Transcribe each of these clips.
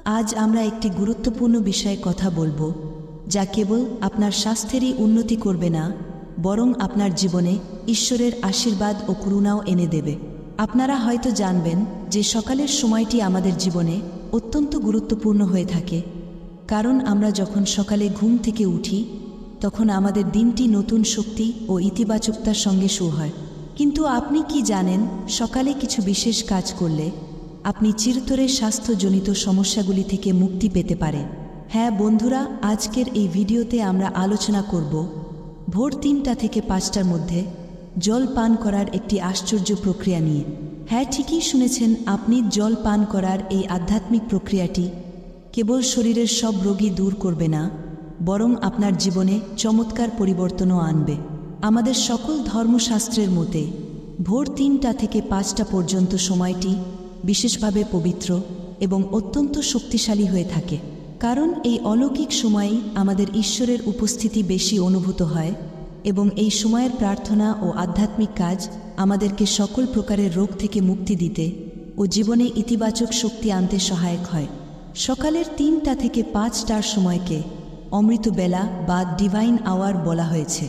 আজ আমরা একটি গুরুত্বপূর্ণ বিষয়ে কথা বলবো, যা কেবল আপনার স্বাস্থ্যেরই উন্নতি করবে না, বরং আপনার জীবনে ঈশ্বরের আশীর্বাদ ও করুণাও এনে দেবে। আপনারা হয়তো জানবেন যে সকালের সময়টি আমাদের জীবনে অত্যন্ত গুরুত্বপূর্ণ হয়ে থাকে, কারণ আমরা যখন সকালে ঘুম থেকে উঠি তখন আমাদের দিনটি নতুন শক্তি ও ইতিবাচকতার সঙ্গে শুরু হয়। কিন্তু আপনি কি জানেন, সকালে কিছু বিশেষ কাজ করলে আপনি চিরতরে স্বাস্থ্যজনিত সমস্যাগুলি থেকে মুক্তি পেতে পারেন? হ্যাঁ বন্ধুরা, আজকের এই ভিডিওতে আমরা আলোচনা করব ভোর ৩টা থেকে ৫টার মধ্যে জল পান করার একটি আশ্চর্য প্রক্রিয়া নিয়ে। হ্যাঁ, ঠিকই শুনেছেন আপনি। জল পান করার এই আধ্যাত্মিক প্রক্রিয়াটি কেবল শরীরের সব রোগই দূর করবে না, বরং আপনার জীবনে চমৎকার পরিবর্তনও আনবে। আমাদের সকল ধর্মশাস্ত্রের মতে ভোর ৩টা থেকে ৫টা পর্যন্ত সময়টি বিশেষভাবে পবিত্র এবং অত্যন্ত শক্তিশালী হয়ে থাকে, কারণ এই অলৌকিক সময়েই আমাদের ঈশ্বরের উপস্থিতি বেশি অনুভূত হয় এবং এই সময়ের প্রার্থনা ও আধ্যাত্মিক কাজ আমাদেরকে সকল প্রকারের রোগ থেকে মুক্তি দিতে ও জীবনে ইতিবাচক শক্তি আনতে সহায়ক হয়। সকালের ৩টা থেকে ৫টার সময়কে অমৃত বেলা বা ডিভাইন আওয়ার বলা হয়েছে।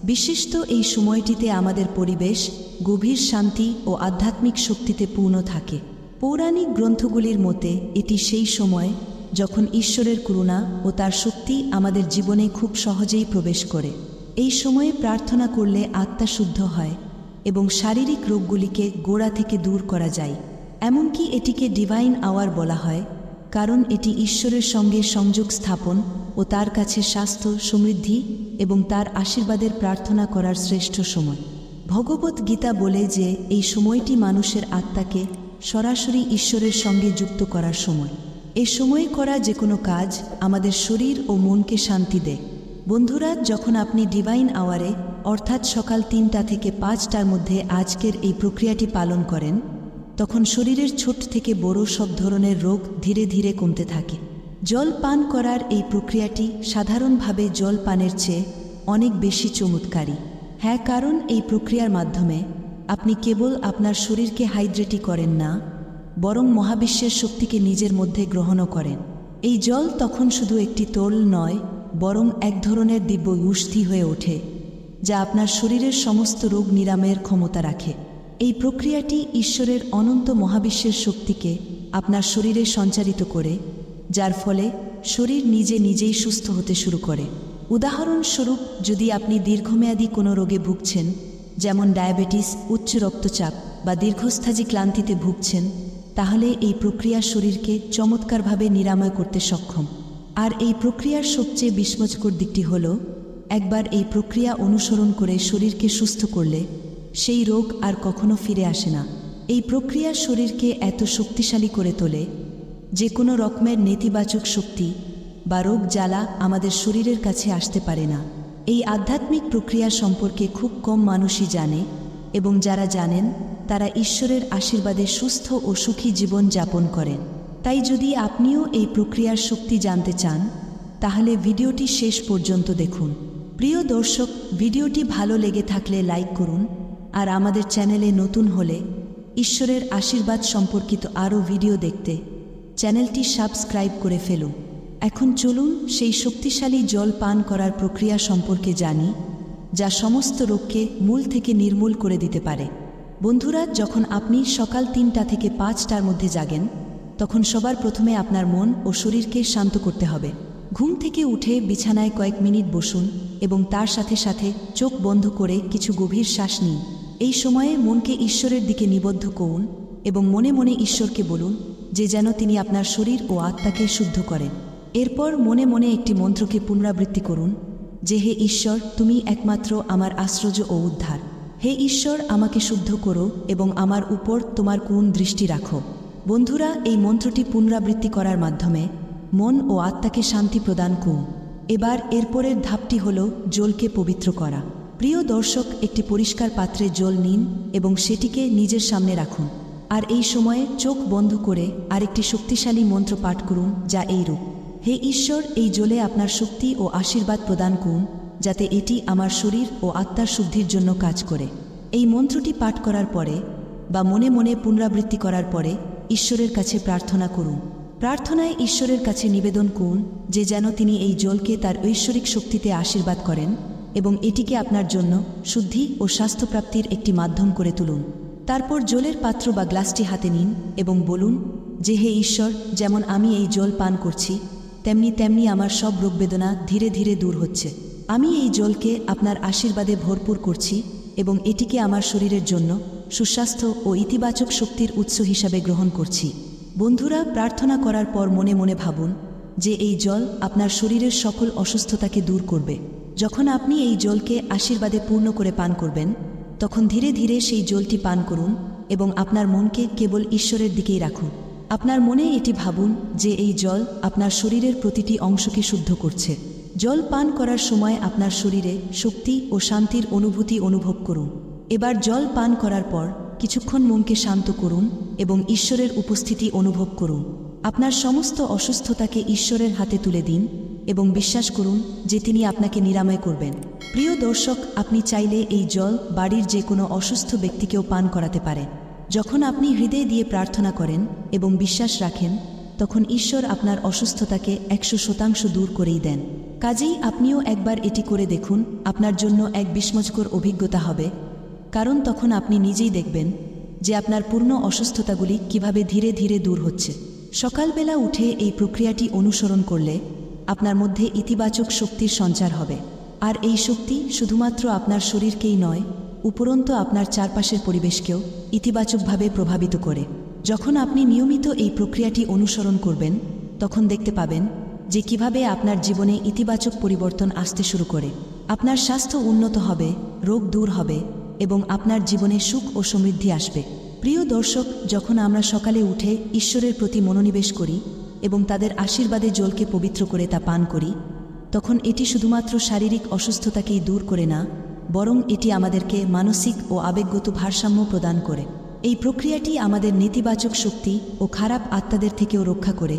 বিশিষ্ট এই সময়টিতে আমাদের পরিবেশ গভীর শান্তি ও আধ্যাত্মিক শক্তিতে পূর্ণ থাকে। পৌরাণিক গ্রন্থগুলির মতে এটি সেই সময় যখন ঈশ্বরের করুণা ও তার শক্তি আমাদের জীবনে খুব সহজেই প্রবেশ করে। এই সময়ে প্রার্থনা করলে আত্মা শুদ্ধ হয় এবং শারীরিক রোগগুলিকে গোড়া থেকে দূর করা যায়। এমনকি এটিকে ডিভাইন আওয়ার বলা হয়, কারণ এটি ঈশ্বরের সঙ্গে সংযোগ স্থাপন ও তার কাছে স্বাস্থ্য, সমৃদ্ধি এবং তার আশীর্বাদের প্রার্থনা করার শ্রেষ্ঠ সময়। ভগবত গীতা বলে যে এই সময়টি মানুষের আত্মাকে সরাসরি ঈশ্বরের সঙ্গে যুক্ত করার সময়। এ সময়ে করা যে কোনো কাজ আমাদের শরীর ও মনকে শান্তি দেয়। বন্ধুরা, যখন আপনি ডিভাইন আওয়ারে অর্থাৎ সকাল ৩টা থেকে ৫টার মধ্যে আজকের এই প্রক্রিয়াটি পালন করেন, তখন শরীরের ছোট থেকে বড় সব ধরনের রোগ ধীরে ধীরে কমতে থাকে। জল পান করার এই প্রক্রিয়াটি সাধারণভাবে জল পানের চেয়ে অনেক বেশি চমৎকারী। হ্যাঁ, কারণ এই প্রক্রিয়ার মাধ্যমে আপনি কেবল আপনার শরীরকে হাইড্রেটই করেন না, বরং মহাবিশ্বের শক্তিকে নিজের মধ্যে গ্রহণও করেন। এই জল তখন শুধু একটি তরল নয়, বরং এক ধরনের দিব্য ঔষধি হয়ে ওঠে, যা আপনার শরীরের সমস্ত রোগ নিরাময়ের ক্ষমতা রাখে। এই প্রক্রিয়াটি ঈশ্বরের অনন্ত মহাবিশ্বের শক্তিকে আপনার শরীরে সঞ্চারিত করে, যার ফলে শরীর নিজে নিজেই সুস্থ হতে শুরু করে। উদাহরণস্বরূপ, যদি আপনি দীর্ঘমেয়াদী কোনো রোগে ভুগছেন, যেমন ডায়াবেটিস, উচ্চ রক্তচাপ বা দীর্ঘস্থায়ী ক্লান্তিতে ভুগছেন, তাহলে এই প্রক্রিয়া শরীরকে চমৎকারভাবে নিরাময় করতে সক্ষম। আর এই প্রক্রিয়ার সবচেয়ে বিস্ময়কর দিকটি হল, একবার এই প্রক্রিয়া অনুসরণ করে শরীরকে সুস্থ করলে সেই রোগ আর কখনো ফিরে আসে না। এই প্রক্রিয়া শরীরকে এত শক্তিশালী করে তোলে যে কোনো রকমের নেতিবাচক শক্তি বা রোগ জ্বালা আমাদের শরীরের কাছে আসতে পারে না। এই আধ্যাত্মিক প্রক্রিয়া সম্পর্কে খুব কম মানুষই জানে, এবং যারা জানেন তারা ঈশ্বরের আশীর্বাদে সুস্থ ও সুখী জীবন যাপন করেন। তাই যদি আপনিও এই প্রক্রিয়ার শক্তি জানতে চান, তাহলে ভিডিওটি শেষ পর্যন্ত দেখুন। প্রিয় দর্শক, ভিডিওটি ভালো লেগে থাকলে লাইক করুন, আর আমাদের চ্যানেলে নতুন হলে ঈশ্বরের আশীর্বাদ সম্পর্কিত আরও ভিডিও দেখতে চ্যানেলটি সাবস্ক্রাইব করে ফেলুন। এখন চলুন সেই শক্তিশালী জল পান করার প্রক্রিয়া সম্পর্কে জানি, যা সমস্ত রোগকে মূল থেকে নির্মূল করে দিতে পারে। বন্ধুরা, যখন আপনি সকাল ৩টা থেকে ৫টার মধ্যে জাগেন, তখন সবার প্রথমে আপনার মন ও শরীরকে শান্ত করতে হবে। ঘুম থেকে উঠে বিছানায় কয়েক মিনিট বসুন এবং তার সাথে সাথে চোখ বন্ধ করে কিছু গভীর শ্বাস নিন। এই সময়ে মনকে ঈশ্বরের দিকে নিবদ্ধ করুন এবং মনে মনে ঈশ্বরকে বলুন যে যেন তিনি আপনার শরীর ও আত্মাকে শুদ্ধ করেন। এরপর মনে মনে একটি মন্ত্রকে পুনরাবৃত্তি করুন যে, হে ঈশ্বর, তুমি একমাত্র আমার আশ্রয় ও উদ্ধার। হে ঈশ্বর, আমাকে শুদ্ধ করো এবং আমার উপর তোমার করুণ দৃষ্টি রাখো। বন্ধুরা, এই মন্ত্রটি পুনরাবৃত্তি করার মাধ্যমে মন ও আত্মাকে শান্তি প্রদান করুন। এবার এরপরের ধাপটি হল জলকে পবিত্র করা। প্রিয় দর্শক, একটি পরিষ্কার পাত্রে জল নিন এবং সেটিকে নিজের সামনে রাখুন। আর এই সময়ে চোখ বন্ধ করে আরেকটি শক্তিশালী মন্ত্র পাঠ করুন, যা এইরূপ: হে ঈশ্বর, এই জলে আপনার শক্তি ও আশীর্বাদ প্রদান করুন, যাতে এটি আমার শরীর ও আত্মার শুদ্ধির জন্য কাজ করে। এই মন্ত্রটি পাঠ করার পরে বা মনে মনে পুনরাবৃত্তি করার পরে ঈশ্বরের কাছে প্রার্থনা করুন প্রার্থনায় ঈশ্বরের কাছে নিবেদন করুন যে যেন তিনি এই জলকে তার ঐশ্বরিক শক্তিতে আশীর্বাদ করেন এবং এটিকে আপনার জন্য শুদ্ধি ও স্বাস্থ্যপ্রাপ্তির একটি মাধ্যম করে তুলুন। তারপর জলের পাত্র বা গ্লাসটি হাতে নিন এবং বলুন যে হে ঈশ্বর, যেমন আমি এই জল পান করছি তেমনি আমার সব রোগবেদনা ধীরে ধীরে দূর হচ্ছে। আমি এই জলকে আপনার আশীর্বাদে ভরপুর করছি এবং এটিকে আমার শরীরের জন্য সুস্বাস্থ্য ও ইতিবাচক শক্তির উৎস হিসাবে গ্রহণ করছি। বন্ধুরা, প্রার্থনা করার পর মনে মনে ভাবুন যে এই জল আপনার শরীরের সকল অসুস্থতাকে দূর করবে। যখন আপনি এই জলকে আশীর্বাদে পূর্ণ করে পান করবেন, তখন ধীরে ধীরে সেই জলটি পান করুন এবং আপনার মনকে কেবল ঈশ্বরের দিকেই রাখুন। আপনার মনে এটি ভাবুন যে এই জল আপনার শরীরের প্রতিটি অংশকে শুদ্ধ করছে। জল পান করার সময় আপনার শরীরে শক্তি ও শান্তির অনুভূতি অনুভব করুন। এবার জল পান করার পর কিছুক্ষণ মনকে শান্ত করুন এবং ঈশ্বরের উপস্থিতি অনুভব করুন। আপনার সমস্ত অসুস্থতাকে ঈশ্বরের হাতে তুলে দিন এবং বিশ্বাস করুন যে তিনি আপনাকে নিরাময় করবেন। প্রিয় দর্শক, আপনি চাইলে এই জল বাড়ির যে কোনো অসুস্থ ব্যক্তিকেও পান করাতে পারেন। যখন আপনি হৃদয় দিয়ে প্রার্থনা করেন এবং বিশ্বাস রাখেন, তখন ঈশ্বর আপনার অসুস্থতাকে 100% দূর করেই দেন। কাজেই আপনিও একবার এটি করে দেখুন। আপনার জন্য এক বিস্ময়কর অভিজ্ঞতা হবে, কারণ তখন আপনি নিজেই দেখবেন যে আপনার পূর্ণ অসুস্থতাগুলি কিভাবে ধীরে ধীরে দূর হচ্ছে। সকালবেলা উঠে এই প্রক্রিয়াটি অনুসরণ করলে আপনার মধ্যে ইতিবাচক শক্তির সঞ্চার হবে, আর এই শক্তি শুধুমাত্র আপনার শরীরকেই নয়, উপরন্তু আপনার চারপাশের পরিবেশকেও ইতিবাচকভাবে প্রভাবিত করে। যখন আপনি নিয়মিত এই প্রক্রিয়াটি অনুসরণ করবেন, তখন দেখতে পাবেন যে কিভাবে আপনার জীবনে ইতিবাচক পরিবর্তন আসতে শুরু করে। আপনার স্বাস্থ্য উন্নত হবে, রোগ দূর হবে এবং আপনার জীবনে সুখ ও সমৃদ্ধি আসবে। প্রিয় দর্শক, যখন আমরা সকালে উঠে ঈশ্বরের প্রতি মনোনিবেশ করি এবং তাদের আশীর্বাদে জলকে পবিত্র করে তা পান করি, তখন এটি শুধুমাত্র শারীরিক অসুস্থতাকেই দূর করে না, বরং এটি আমাদেরকে মানসিক ও আবেগগত ভারসাম্য প্রদান করে। এই প্রক্রিয়াটি আমাদের নেতিবাচক শক্তি ও খারাপ আত্মাদের থেকেও রক্ষা করে,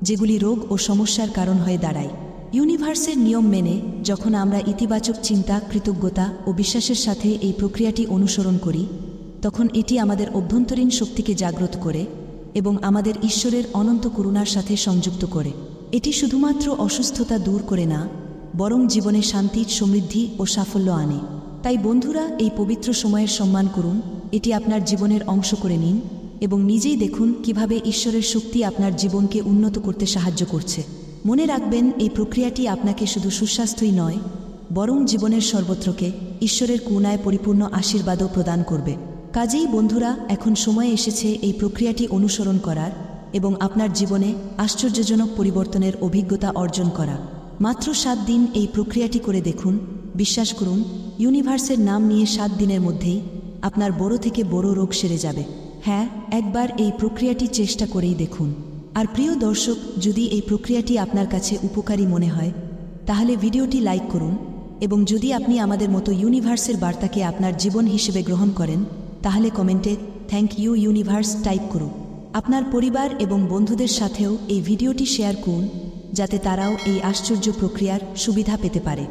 যেগুলি রোগ ও সমস্যার কারণ হয়ে দাঁড়ায়। ইউনিভার্সের নিয়ম মেনে যখন আমরা ইতিবাচক চিন্তা, কৃতজ্ঞতা ও বিশ্বাসের সাথে এই প্রক্রিয়াটি অনুসরণ করি, তখন এটি আমাদের অভ্যন্তরীণ শক্তিকে জাগ্রত করে এবং আমাদের ঈশ্বরের অনন্ত করুণার সাথে সংযুক্ত করে। এটি শুধুমাত্র অসুস্থতা দূর করে না, বরং জীবনে শান্তি, সমৃদ্ধি ও সাফল্য আনে। তাই বন্ধুরা, এই পবিত্র সময়ের সম্মান করুন, এটি আপনার জীবনের অংশ করে নিন এবং নিজেই দেখুন কিভাবে ঈশ্বরের শক্তি আপনার জীবনকে উন্নত করতে সাহায্য করছে। মনে রাখবেন, এই প্রক্রিয়াটি আপনাকে শুধু সুস্বাস্থ্যই নয়, বরং জীবনের সর্বত্রকে ঈশ্বরের করুণায় পরিপূর্ণ আশীর্বাদও প্রদান করবে। কাজেই বন্ধুরা, এখন সময় এসেছে এই প্রক্রিয়াটি অনুসরণ করার এবং আপনার জীবনে আশ্চর্যজনক পরিবর্তনের অভিজ্ঞতা অর্জন করা। মাত্র 7 দিন এই প্রক্রিয়াটি করে দেখুন। বিশ্বাস করুন, ইউনিভার্সের নাম নিয়ে 7 দিনের মধ্যেই আপনার বড় থেকে বড় রোগ সেরে যাবে। হ্যাঁ, একবার এই প্রক্রিয়াটি চেষ্টা করেই দেখুন। আর প্রিয় দর্শক, যদি এই প্রক্রিয়াটি আপনার কাছে উপকারী মনে হয়, তাহলে ভিডিওটি লাইক করুন এবং যদি আপনি আমাদের মতো ইউনিভার্সের বার্তাকে আপনার জীবন হিসেবে গ্রহণ করেন, তাহলে কমেন্টে থ্যাংক ইউ ইউনিভার্স টাইপ করুন। আপনার পরিবার এবং বন্ধুদের সাথেও এই ভিডিওটি শেয়ার করুন, যাতে তারাও এই আশ্চর্য প্রক্রিয়ার সুবিধা পেতে পারে।